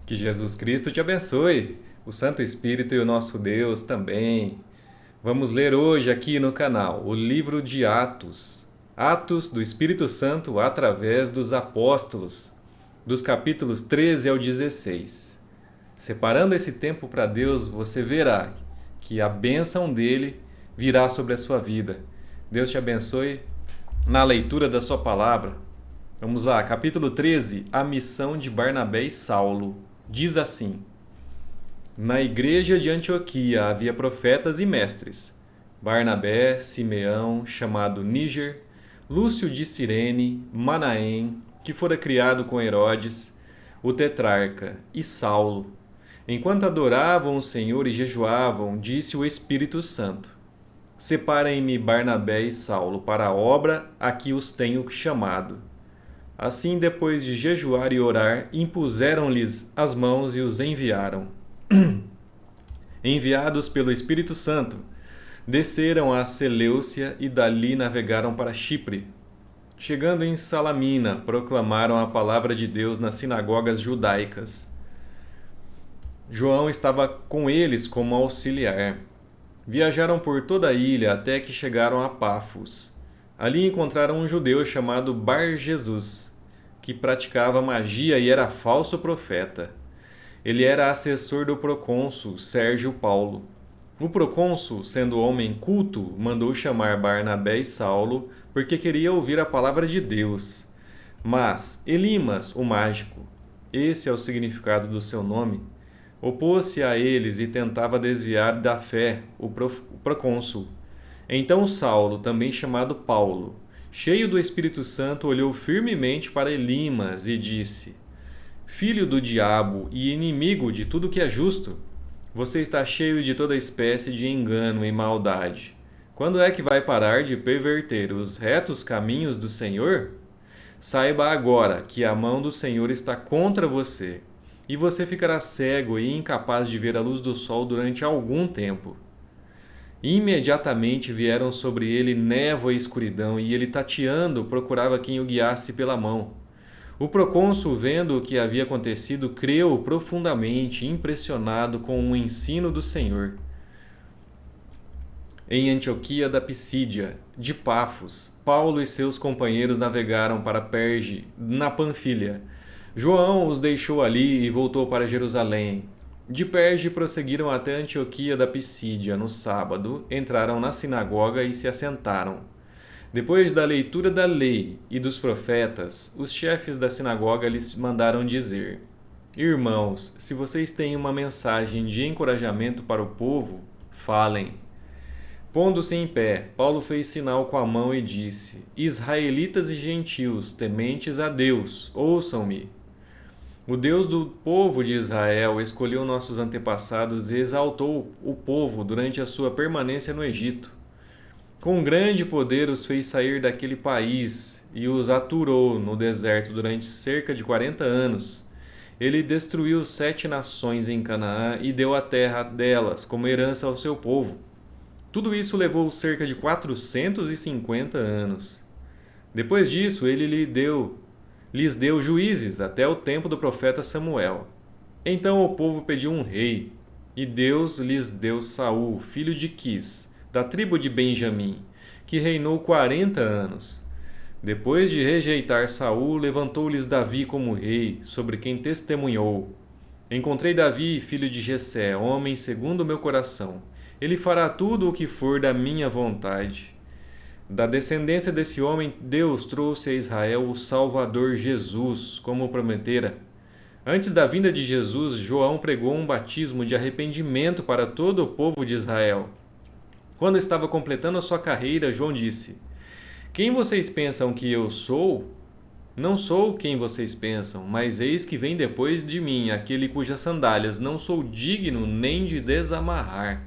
Que Jesus Cristo te abençoe, o Santo Espírito e o nosso Deus também. Vamos ler hoje aqui no canal o livro de Atos. Atos do Espírito Santo através dos apóstolos, dos capítulos 13 ao 16. Separando esse tempo para Deus, você verá que a bênção dele virá sobre a sua vida. Deus te abençoe na leitura da sua palavra. Vamos lá, capítulo 13, a missão de Barnabé e Saulo. Diz assim: Na igreja de Antioquia havia profetas e mestres: Barnabé, Simeão, chamado Níger, Lúcio de Cirene, Manaém, que fora criado com Herodes, o tetrarca, e Saulo. Enquanto adoravam o Senhor e jejuavam, disse o Espírito Santo: Separem-me Barnabé e Saulo para a obra a que os tenho chamado. Assim, depois de jejuar e orar, impuseram-lhes as mãos e os enviaram. Enviados pelo Espírito Santo, desceram a Seleucia e dali navegaram para Chipre. Chegando em Salamina, proclamaram a palavra de Deus nas sinagogas judaicas. João estava com eles como auxiliar. Viajaram por toda a ilha até que chegaram a Pafos. Ali encontraram um judeu chamado Bar-Jesus, que praticava magia e era falso profeta. Ele era assessor do procônsul Sérgio Paulo. O procônsul, sendo homem culto, mandou chamar Barnabé e Saulo porque queria ouvir a palavra de Deus. Mas Elimas, o mágico, esse é o significado do seu nome, opôs-se a eles e tentava desviar da fé o procônsul. Então Saulo, também chamado Paulo, cheio do Espírito Santo, olhou firmemente para Elimas e disse: Filho do diabo e inimigo de tudo que é justo, você está cheio de toda espécie de engano e maldade. Quando é que vai parar de perverter os retos caminhos do Senhor? Saiba agora que a mão do Senhor está contra você, e você ficará cego e incapaz de ver a luz do sol durante algum tempo. Imediatamente vieram sobre ele névoa e escuridão, e ele, tateando, procurava quem o guiasse pela mão. O procônsul, vendo o que havia acontecido, creu profundamente, impressionado com o ensino do Senhor. Em Antioquia da Pisídia, de Pafos, Paulo e seus companheiros navegaram para Perge, na Panfilha. João os deixou ali e voltou para Jerusalém. De Perge prosseguiram até Antioquia da Pisídia no sábado, entraram na sinagoga e se assentaram. Depois da leitura da lei e dos profetas, os chefes da sinagoga lhes mandaram dizer: Irmãos, se vocês têm uma mensagem de encorajamento para o povo, falem. Pondo-se em pé, Paulo fez sinal com a mão e disse: Israelitas e gentios, tementes a Deus, ouçam-me. O Deus do povo de Israel escolheu nossos antepassados e exaltou o povo durante a sua permanência no Egito. Com grande poder os fez sair daquele país e os aturou no deserto durante cerca de 40 anos. Ele destruiu 7 nações em Canaã e deu a terra delas como herança ao seu povo. Tudo isso levou cerca de 450 anos. Depois disso, ele lhes deu juízes até o tempo do profeta Samuel. Então o povo pediu um rei, e Deus lhes deu Saul, filho de Quis, da tribo de Benjamim, que reinou 40 anos. Depois de rejeitar Saul, levantou-lhes Davi como rei, sobre quem testemunhou: Encontrei Davi, filho de Jessé, homem segundo o meu coração. Ele fará tudo o que for da minha vontade. Da descendência desse homem, Deus trouxe a Israel o Salvador Jesus, como prometera. Antes da vinda de Jesus, João pregou um batismo de arrependimento para todo o povo de Israel. Quando estava completando a sua carreira, João disse: Quem vocês pensam que eu sou? Não sou quem vocês pensam, mas eis que vem depois de mim aquele cujas sandálias não sou digno nem de desamarrar.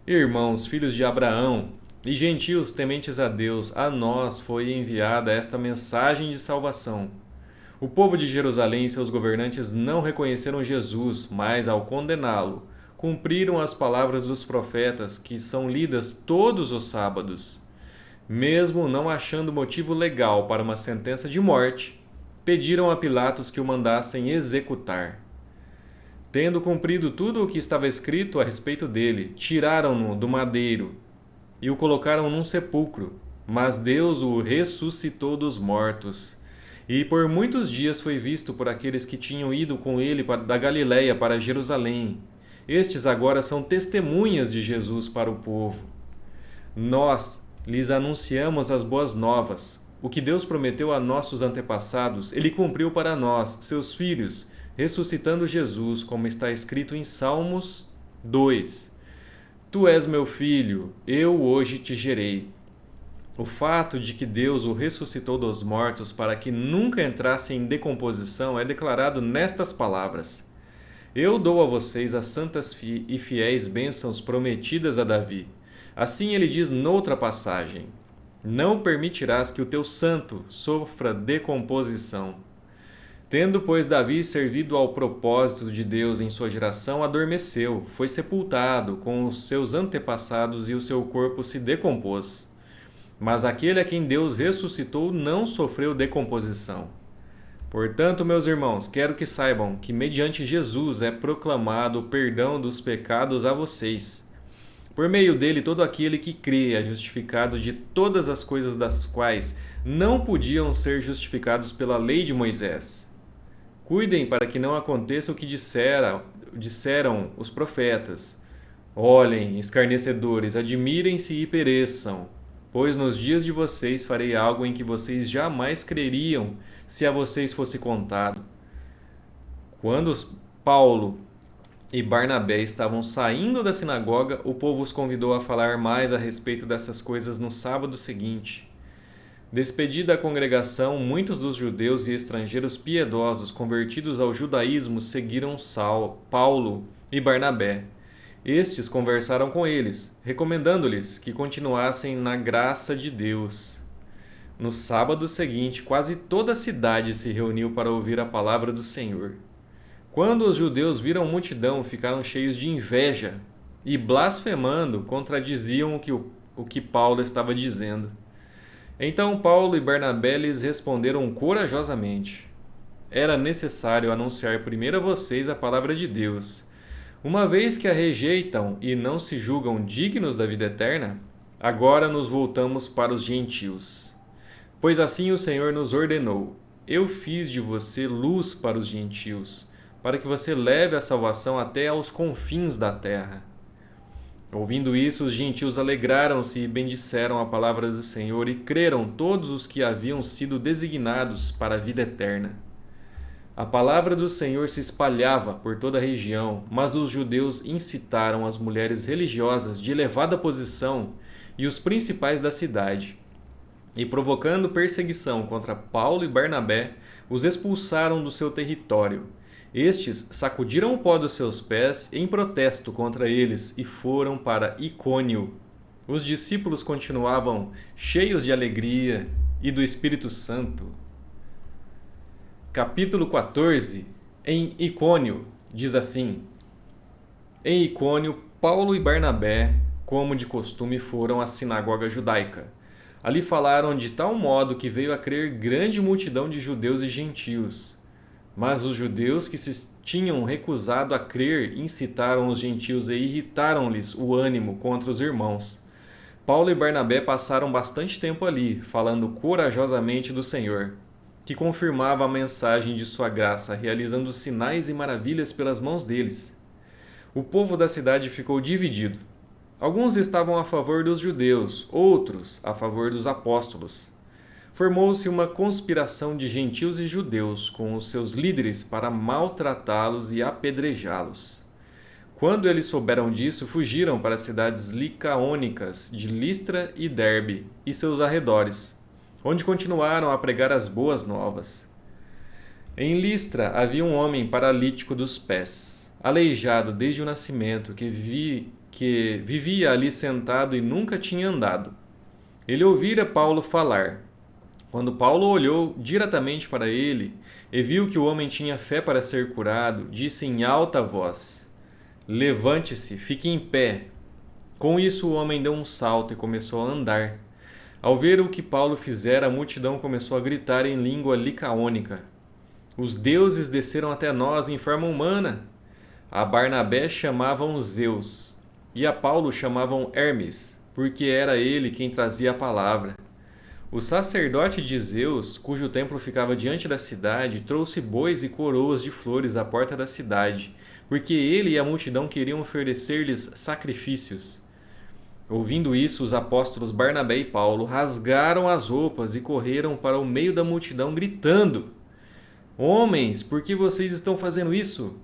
Irmãos, filhos de Abraão, e gentios tementes a Deus, a nós foi enviada esta mensagem de salvação. O povo de Jerusalém e seus governantes não reconheceram Jesus, mas, ao condená-lo, cumpriram as palavras dos profetas que são lidas todos os sábados. Mesmo não achando motivo legal para uma sentença de morte, pediram a Pilatos que o mandassem executar. Tendo cumprido tudo o que estava escrito a respeito dele, tiraram-no do madeiro e o colocaram num sepulcro. Mas Deus o ressuscitou dos mortos. E por muitos dias foi visto por aqueles que tinham ido com ele da Galiléia para Jerusalém. Estes agora são testemunhas de Jesus para o povo. Nós lhes anunciamos as boas novas. O que Deus prometeu a nossos antepassados, ele cumpriu para nós, seus filhos, ressuscitando Jesus, como está escrito em Salmos 2. Tu és meu filho, eu hoje te gerei. O fato de que Deus o ressuscitou dos mortos para que nunca entrasse em decomposição é declarado nestas palavras: Eu dou a vocês as santas e fiéis bênçãos prometidas a Davi. Assim ele diz noutra passagem: Não permitirás que o teu santo sofra decomposição. Tendo, pois, Davi servido ao propósito de Deus em sua geração, adormeceu, foi sepultado com os seus antepassados e o seu corpo se decompôs. Mas aquele a quem Deus ressuscitou não sofreu decomposição. Portanto, meus irmãos, quero que saibam que mediante Jesus é proclamado o perdão dos pecados a vocês. Por meio dele, todo aquele que crê é justificado de todas as coisas das quais não podiam ser justificados pela lei de Moisés. Cuidem para que não aconteça o que disseram os profetas. Olhem, escarnecedores, admirem-se e pereçam, pois nos dias de vocês farei algo em que vocês jamais creriam se a vocês fosse contado. Quando Paulo e Barnabé estavam saindo da sinagoga, o povo os convidou a falar mais a respeito dessas coisas no sábado seguinte. Despedida a congregação, muitos dos judeus e estrangeiros piedosos convertidos ao judaísmo seguiram Paulo e Barnabé. Estes conversaram com eles, recomendando-lhes que continuassem na graça de Deus. No sábado seguinte, quase toda a cidade se reuniu para ouvir a palavra do Senhor. Quando os judeus viram a multidão, ficaram cheios de inveja e, blasfemando, contradiziam o que Paulo estava dizendo. Então Paulo e Barnabé lhes responderam corajosamente: Era necessário anunciar primeiro a vocês a palavra de Deus. Uma vez que a rejeitam e não se julgam dignos da vida eterna, agora nos voltamos para os gentios. Pois assim o Senhor nos ordenou: Eu fiz de você luz para os gentios, para que você leve a salvação até aos confins da terra. Ouvindo isso, os gentios alegraram-se e bendisseram a palavra do Senhor e creram todos os que haviam sido designados para a vida eterna. A palavra do Senhor se espalhava por toda a região, mas os judeus incitaram as mulheres religiosas de elevada posição e os principais da cidade, e provocando perseguição contra Paulo e Barnabé, os expulsaram do seu território. Estes sacudiram o pó dos seus pés em protesto contra eles e foram para Icônio. Os discípulos continuavam cheios de alegria e do Espírito Santo. Capítulo 14. Em Icônio, diz assim: Em Icônio, Paulo e Barnabé, como de costume, foram à sinagoga judaica. Ali falaram de tal modo que veio a crer grande multidão de judeus e gentios. Mas os judeus que se tinham recusado a crer incitaram os gentios e irritaram-lhes o ânimo contra os irmãos. Paulo e Barnabé passaram bastante tempo ali, falando corajosamente do Senhor, que confirmava a mensagem de sua graça, realizando sinais e maravilhas pelas mãos deles. O povo da cidade ficou dividido. Alguns estavam a favor dos judeus, outros a favor dos apóstolos. Formou-se uma conspiração de gentios e judeus com os seus líderes para maltratá-los e apedrejá-los. Quando eles souberam disso, fugiram para as cidades licaônicas de Listra e Derbe e seus arredores, onde continuaram a pregar as boas novas. Em Listra havia um homem paralítico dos pés, aleijado desde o nascimento, que vivia ali sentado e nunca tinha andado. Ele ouvira Paulo falar. Quando Paulo olhou diretamente para ele e viu que o homem tinha fé para ser curado, disse em alta voz: Levante-se, fique em pé. Com isso o homem deu um salto e começou a andar. Ao ver o que Paulo fizera, a multidão começou a gritar em língua licaônica: Os deuses desceram até nós em forma humana. A Barnabé chamavam Zeus, e a Paulo chamavam Hermes, porque era ele quem trazia a palavra. O sacerdote de Zeus, cujo templo ficava diante da cidade, trouxe bois e coroas de flores à porta da cidade, porque ele e a multidão queriam oferecer-lhes sacrifícios. Ouvindo isso, os apóstolos Barnabé e Paulo rasgaram as roupas e correram para o meio da multidão, gritando: Homens, por que vocês estão fazendo isso?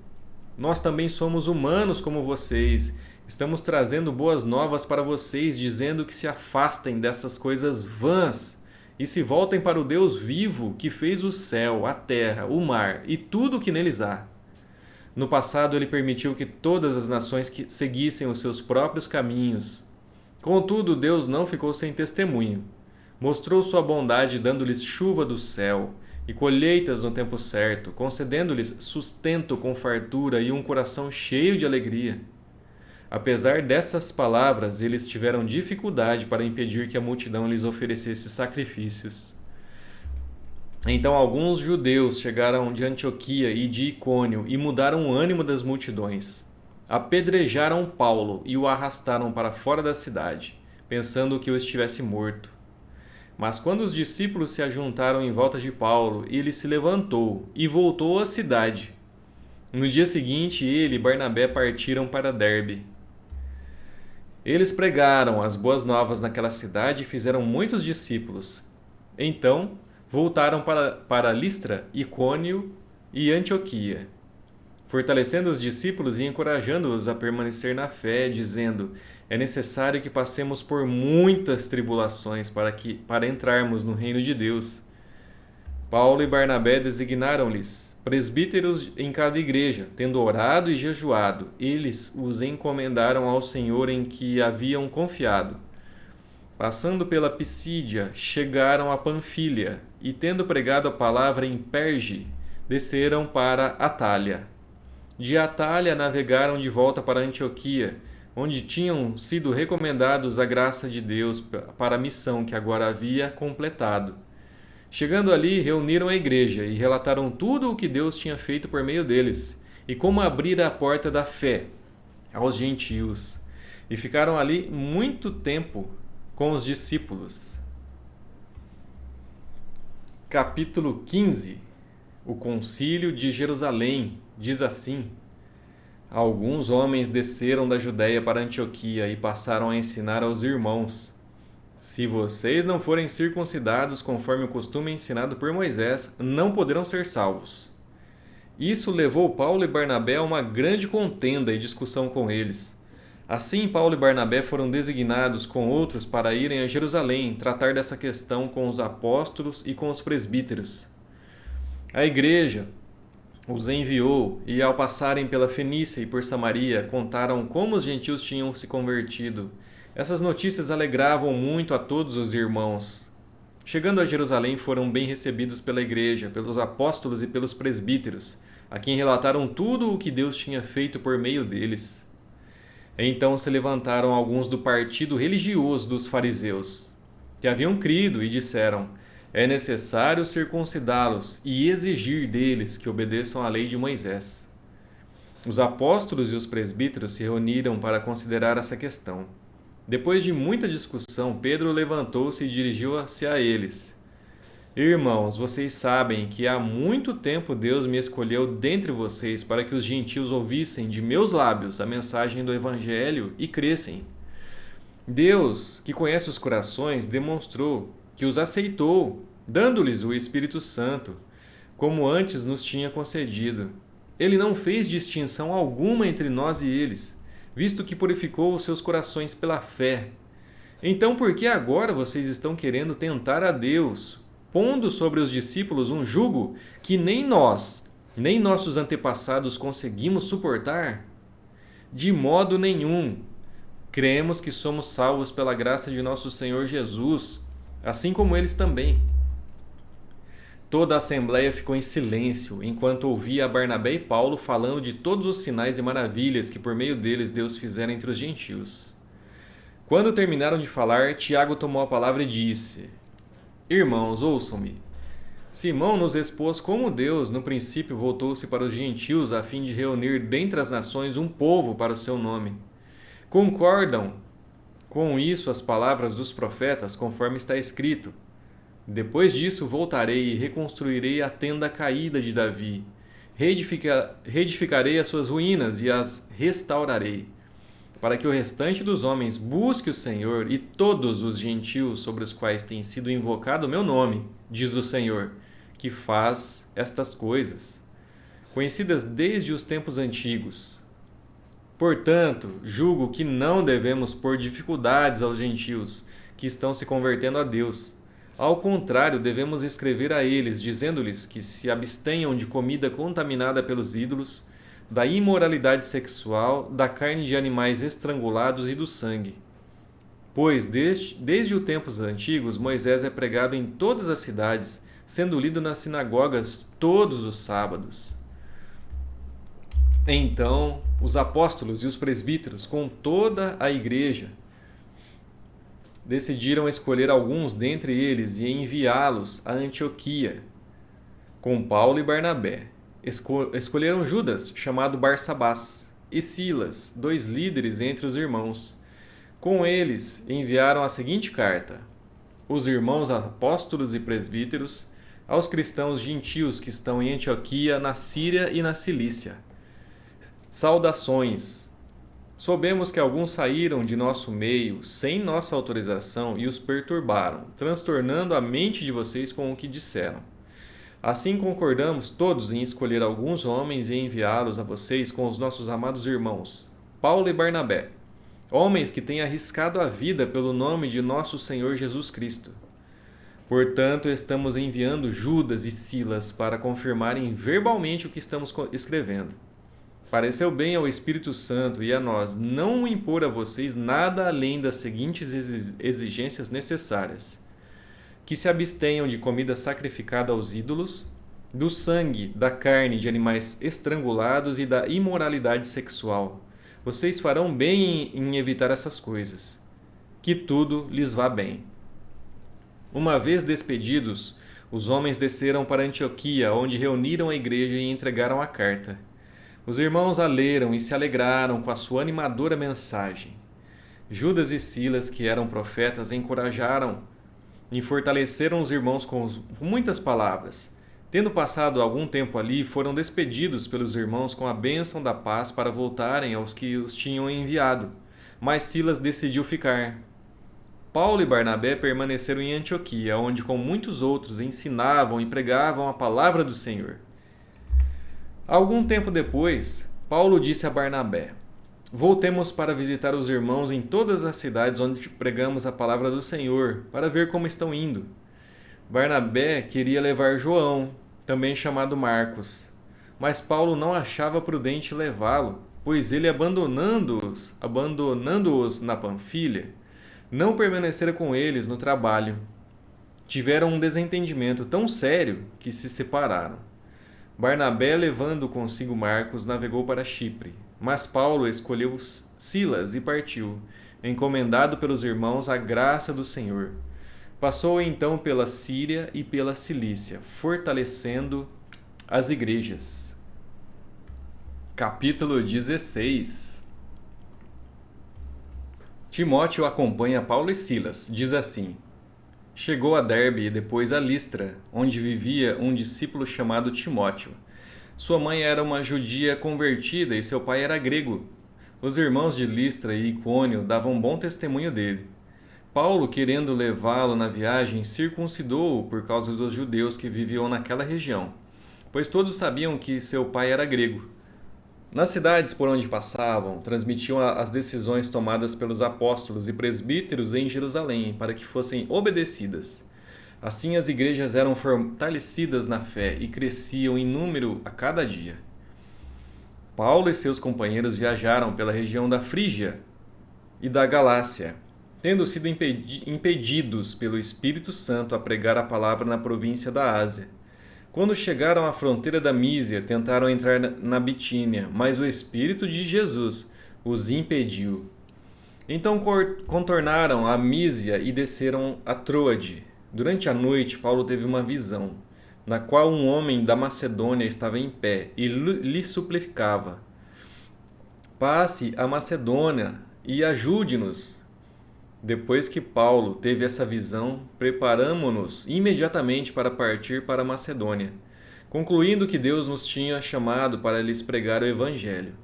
Nós também somos humanos como vocês. Estamos trazendo boas novas para vocês, dizendo que se afastem dessas coisas vãs e se voltem para o Deus vivo que fez o céu, a terra, o mar e tudo o que neles há. No passado, ele permitiu que todas as nações seguissem os seus próprios caminhos. Contudo, Deus não ficou sem testemunho. Mostrou sua bondade dando-lhes chuva do céu e colheitas no tempo certo, concedendo-lhes sustento com fartura e um coração cheio de alegria. Apesar dessas palavras, eles tiveram dificuldade para impedir que a multidão lhes oferecesse sacrifícios. Então alguns judeus chegaram de Antioquia e de Icônio e mudaram o ânimo das multidões. Apedrejaram Paulo e o arrastaram para fora da cidade, pensando que o estivesse morto. Mas quando os discípulos se ajuntaram em volta de Paulo, ele se levantou e voltou à cidade. No dia seguinte, ele e Barnabé partiram para Derbe. Eles pregaram as boas novas naquela cidade e fizeram muitos discípulos. Então, voltaram para Listra, Icônio e Antioquia, fortalecendo os discípulos e encorajando-os a permanecer na fé, dizendo: é necessário que passemos por muitas tribulações para entrarmos no reino de Deus. Paulo e Barnabé designaram-lhes presbíteros em cada igreja, tendo orado e jejuado. Eles os encomendaram ao Senhor em que haviam confiado. Passando pela Pisídia, chegaram a Panfília, e tendo pregado a palavra em Perge, desceram para Atália. De Atália navegaram de volta para Antioquia, onde tinham sido recomendados a graça de Deus para a missão que agora havia completado. Chegando ali, reuniram a igreja e relataram tudo o que Deus tinha feito por meio deles, e como abrir a porta da fé aos gentios. E ficaram ali muito tempo com os discípulos. Capítulo 15. O Concílio de Jerusalém diz assim: Alguns homens desceram da Judéia para Antioquia e passaram a ensinar aos irmãos: Se vocês não forem circuncidados conforme o costume ensinado por Moisés, não poderão ser salvos. Isso levou Paulo e Barnabé a uma grande contenda e discussão com eles. Assim, Paulo e Barnabé foram designados com outros para irem a Jerusalém tratar dessa questão com os apóstolos e com os presbíteros. A igreja os enviou e, ao passarem pela Fenícia e por Samaria, contaram como os gentios tinham se convertido. Essas notícias alegravam muito a todos os irmãos. Chegando a Jerusalém, foram bem recebidos pela igreja, pelos apóstolos e pelos presbíteros, a quem relataram tudo o que Deus tinha feito por meio deles. Então se levantaram alguns do partido religioso dos fariseus, que haviam crido, e disseram: é necessário circuncidá-los e exigir deles que obedeçam à lei de Moisés. Os apóstolos e os presbíteros se reuniram para considerar essa questão. Depois de muita discussão, Pedro levantou-se e dirigiu-se a eles: Irmãos, vocês sabem que há muito tempo Deus me escolheu dentre vocês para que os gentios ouvissem de meus lábios a mensagem do Evangelho e crescem. Deus, que conhece os corações, demonstrou que os aceitou, dando-lhes o Espírito Santo, como antes nos tinha concedido. Ele não fez distinção alguma entre nós e eles, visto que purificou os seus corações pela fé. Então, por que agora vocês estão querendo tentar a Deus, pondo sobre os discípulos um jugo que nem nós, nem nossos antepassados conseguimos suportar? De modo nenhum. Cremos que somos salvos pela graça de nosso Senhor Jesus, assim como eles também. Toda a assembleia ficou em silêncio, enquanto ouvia Barnabé e Paulo falando de todos os sinais e maravilhas que por meio deles Deus fizera entre os gentios. Quando terminaram de falar, Tiago tomou a palavra e disse: Irmãos, ouçam-me. Simão nos expôs como Deus, no princípio, voltou-se para os gentios a fim de reunir dentre as nações um povo para o seu nome. Concordam com isso as palavras dos profetas, conforme está escrito: Depois disso voltarei e reconstruirei a tenda caída de Davi. Reedificarei as suas ruínas e as restaurarei, para que o restante dos homens busque o Senhor e todos os gentios sobre os quais tem sido invocado o meu nome, diz o Senhor, que faz estas coisas, conhecidas desde os tempos antigos. Portanto, julgo que não devemos pôr dificuldades aos gentios que estão se convertendo a Deus. Ao contrário, devemos escrever a eles, dizendo-lhes que se abstenham de comida contaminada pelos ídolos, da imoralidade sexual, da carne de animais estrangulados e do sangue. Pois desde os tempos antigos Moisés é pregado em todas as cidades, sendo lido nas sinagogas todos os sábados. Então os apóstolos e os presbíteros, com toda a igreja, decidiram escolher alguns dentre eles e enviá-los a Antioquia, com Paulo e Barnabé. Escolheram Judas, chamado Barsabás, e Silas, 2 líderes entre os irmãos. Com eles enviaram a seguinte carta: Os irmãos apóstolos e presbíteros, aos cristãos gentios que estão em Antioquia, na Síria e na Cilícia. Saudações! Soubemos que alguns saíram de nosso meio sem nossa autorização e os perturbaram, transtornando a mente de vocês com o que disseram. Assim concordamos todos em escolher alguns homens e enviá-los a vocês com os nossos amados irmãos, Paulo e Barnabé, homens que têm arriscado a vida pelo nome de nosso Senhor Jesus Cristo. Portanto, estamos enviando Judas e Silas para confirmarem verbalmente o que estamos escrevendo. Pareceu bem ao Espírito Santo e a nós não impor a vocês nada além das seguintes exigências necessárias: que se abstenham de comida sacrificada aos ídolos, do sangue, da carne de animais estrangulados e da imoralidade sexual. Vocês farão bem em evitar essas coisas. Que tudo lhes vá bem. Uma vez despedidos, os homens desceram para Antioquia, onde reuniram a igreja e entregaram a carta. Os irmãos a leram e se alegraram com a sua animadora mensagem. Judas e Silas, que eram profetas, encorajaram e fortaleceram os irmãos com muitas palavras. Tendo passado algum tempo ali, foram despedidos pelos irmãos com a bênção da paz para voltarem aos que os tinham enviado. Mas Silas decidiu ficar. Paulo e Barnabé permaneceram em Antioquia, onde com muitos outros ensinavam e pregavam a palavra do Senhor. Algum tempo depois, Paulo disse a Barnabé: Voltemos para visitar os irmãos em todas as cidades onde pregamos a palavra do Senhor, para ver como estão indo. Barnabé queria levar João, também chamado Marcos, mas Paulo não achava prudente levá-lo, pois ele, abandonando-os na Panfilha, não permanecera com eles no trabalho. Tiveram um desentendimento tão sério que se separaram. Barnabé, levando consigo Marcos, navegou para Chipre, mas Paulo escolheu Silas e partiu, encomendado pelos irmãos à graça do Senhor. Passou então pela Síria e pela Cilícia, fortalecendo as igrejas. Capítulo 16. Timóteo acompanha Paulo e Silas. Diz assim: Chegou a Derbe e depois a Listra, onde vivia um discípulo chamado Timóteo. Sua mãe era uma judia convertida e seu pai era grego. Os irmãos de Listra e Icônio davam bom testemunho dele. Paulo, querendo levá-lo na viagem, circuncidou-o por causa dos judeus que viviam naquela região, pois todos sabiam que seu pai era grego. Nas cidades por onde passavam, transmitiam as decisões tomadas pelos apóstolos e presbíteros em Jerusalém para que fossem obedecidas. Assim as igrejas eram fortalecidas na fé e cresciam em número a cada dia. Paulo e seus companheiros viajaram pela região da Frígia e da Galácia, tendo sido impedidos pelo Espírito Santo a pregar a palavra na província da Ásia. Quando chegaram à fronteira da Mísia, tentaram entrar na Bitínia, mas o Espírito de Jesus os impediu. Então contornaram a Mísia e desceram a Troade. Durante a noite, Paulo teve uma visão. na qual um homem da Macedônia estava em pé e lhe suplicava: passe a Macedônia e ajude-nos. Depois que Paulo teve essa visão, preparamo-nos imediatamente para partir para a Macedônia, concluindo que Deus nos tinha chamado para lhes pregar o Evangelho.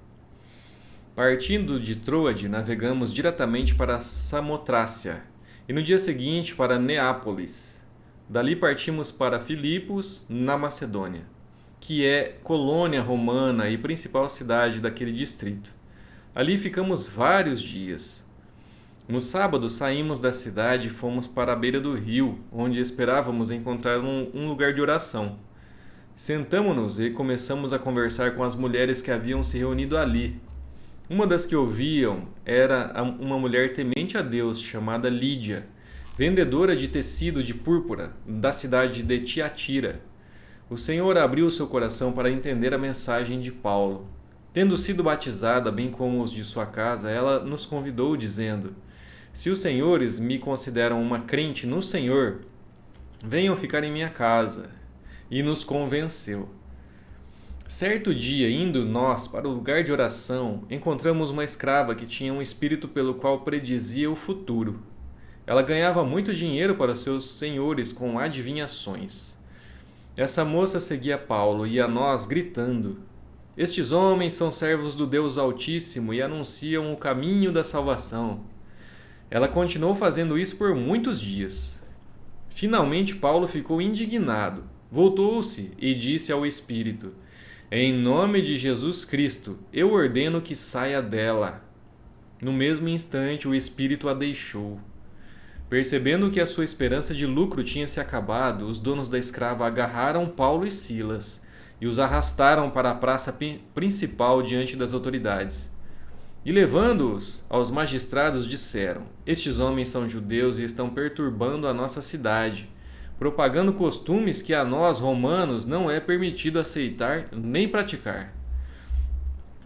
Partindo de Troade, navegamos diretamente para Samotrácia e no dia seguinte para Neápolis. Dali partimos para Filipos, na Macedônia, que é colônia romana e principal cidade daquele distrito. Ali ficamos vários dias. No sábado saímos da cidade e fomos para a beira do rio, onde esperávamos encontrar um lugar de oração. Sentamo-nos e começamos a conversar com as mulheres que haviam se reunido ali. Uma das que ouviam era uma mulher temente a Deus chamada Lídia, vendedora de tecido de púrpura da cidade de Tiatira. O Senhor abriu seu coração para entender a mensagem de Paulo. Tendo sido batizada, bem como os de sua casa, ela nos convidou, dizendo: se os senhores me consideram uma crente no Senhor, venham ficar em minha casa. E nos convenceu. Certo dia, indo nós para o lugar de oração, encontramos uma escrava que tinha um espírito pelo qual predizia o futuro. Ela ganhava muito dinheiro para seus senhores com adivinhações. Essa moça seguia Paulo e a nós, gritando: estes homens são servos do Deus Altíssimo e anunciam o caminho da salvação. Ela continuou fazendo isso por muitos dias. Finalmente Paulo ficou indignado. Voltou-se e disse ao espírito: em nome de Jesus Cristo, eu ordeno que saia dela. No mesmo instante, o espírito a deixou. Percebendo que a sua esperança de lucro tinha se acabado, os donos da escrava agarraram Paulo e Silas e os arrastaram para a praça principal diante das autoridades. E levando-os aos magistrados, disseram: estes homens são judeus e estão perturbando a nossa cidade, propagando costumes que a nós, romanos, não é permitido aceitar nem praticar.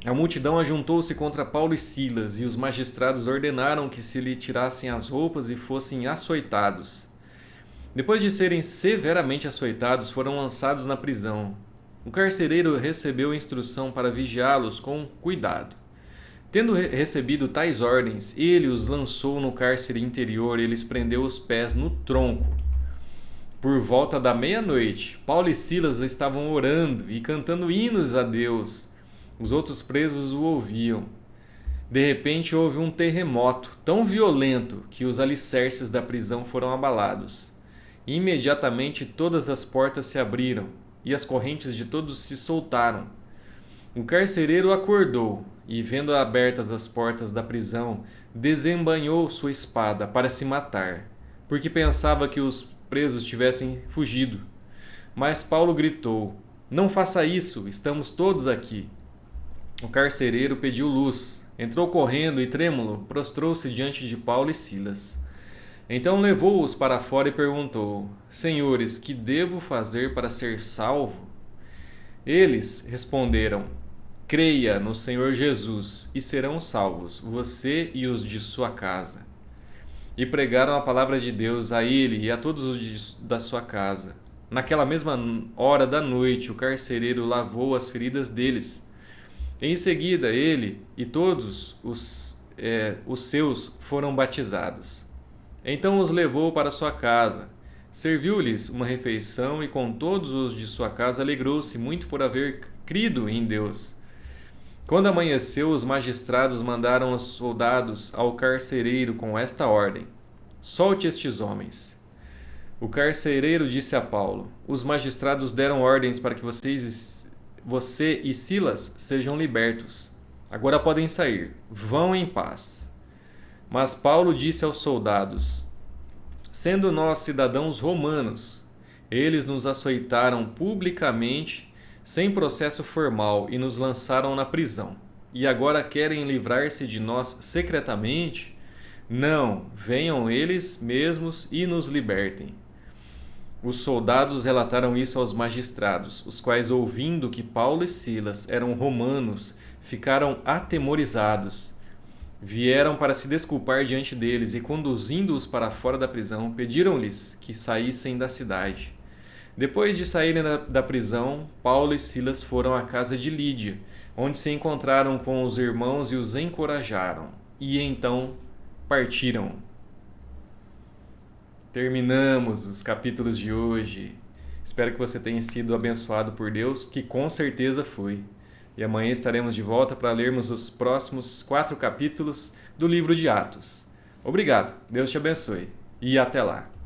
A multidão ajuntou-se contra Paulo e Silas, e os magistrados ordenaram que se lhe tirassem as roupas e fossem açoitados. Depois de serem severamente açoitados, foram lançados na prisão. O carcereiro recebeu instrução para vigiá-los com cuidado. Tendo recebido tais ordens, ele os lançou no cárcere interior e lhes prendeu os pés no tronco. Por volta da meia-noite, Paulo e Silas estavam orando e cantando hinos a Deus. Os outros presos o ouviam. De repente houve um terremoto tão violento que os alicerces da prisão foram abalados. Imediatamente todas as portas se abriram e as correntes de todos se soltaram. O carcereiro acordou e, vendo abertas as portas da prisão, desembainhou sua espada para se matar, porque pensava que os presos tivessem fugido. Mas Paulo gritou: não faça isso, estamos todos aqui. O carcereiro pediu luz, entrou correndo e, trêmulo, prostrou-se diante de Paulo e Silas. Então levou-os para fora e perguntou: senhores, que devo fazer para ser salvo? Eles responderam: creia no Senhor Jesus e serão salvos, você e os de sua casa. E pregaram a palavra de Deus a ele e a todos os da sua casa. Naquela mesma hora da noite, o carcereiro lavou as feridas deles. Em seguida, ele e todos os seus foram batizados. Então os levou para sua casa. Serviu-lhes uma refeição e com todos os de sua casa alegrou-se muito por haver crido em Deus. Quando amanheceu, os magistrados mandaram os soldados ao carcereiro com esta ordem: solte estes homens. O carcereiro disse a Paulo: os magistrados deram ordens para que você e Silas sejam libertos. Agora podem sair. Vão em paz. Mas Paulo disse aos soldados: sendo nós cidadãos romanos, eles nos açoitaram publicamente, sem processo formal, e nos lançaram na prisão. E agora querem livrar-se de nós secretamente? Não, venham eles mesmos e nos libertem. Os soldados relataram isso aos magistrados, os quais, ouvindo que Paulo e Silas eram romanos, ficaram atemorizados. Vieram para se desculpar diante deles e, conduzindo-os para fora da prisão, pediram-lhes que saíssem da cidade. Depois de saírem da prisão, Paulo e Silas foram à casa de Lídia, onde se encontraram com os irmãos e os encorajaram. E então partiram. Terminamos os capítulos de hoje. Espero que você tenha sido abençoado por Deus, que com certeza foi. E amanhã estaremos de volta para lermos os próximos 4 capítulos do livro de Atos. Obrigado, Deus te abençoe e até lá.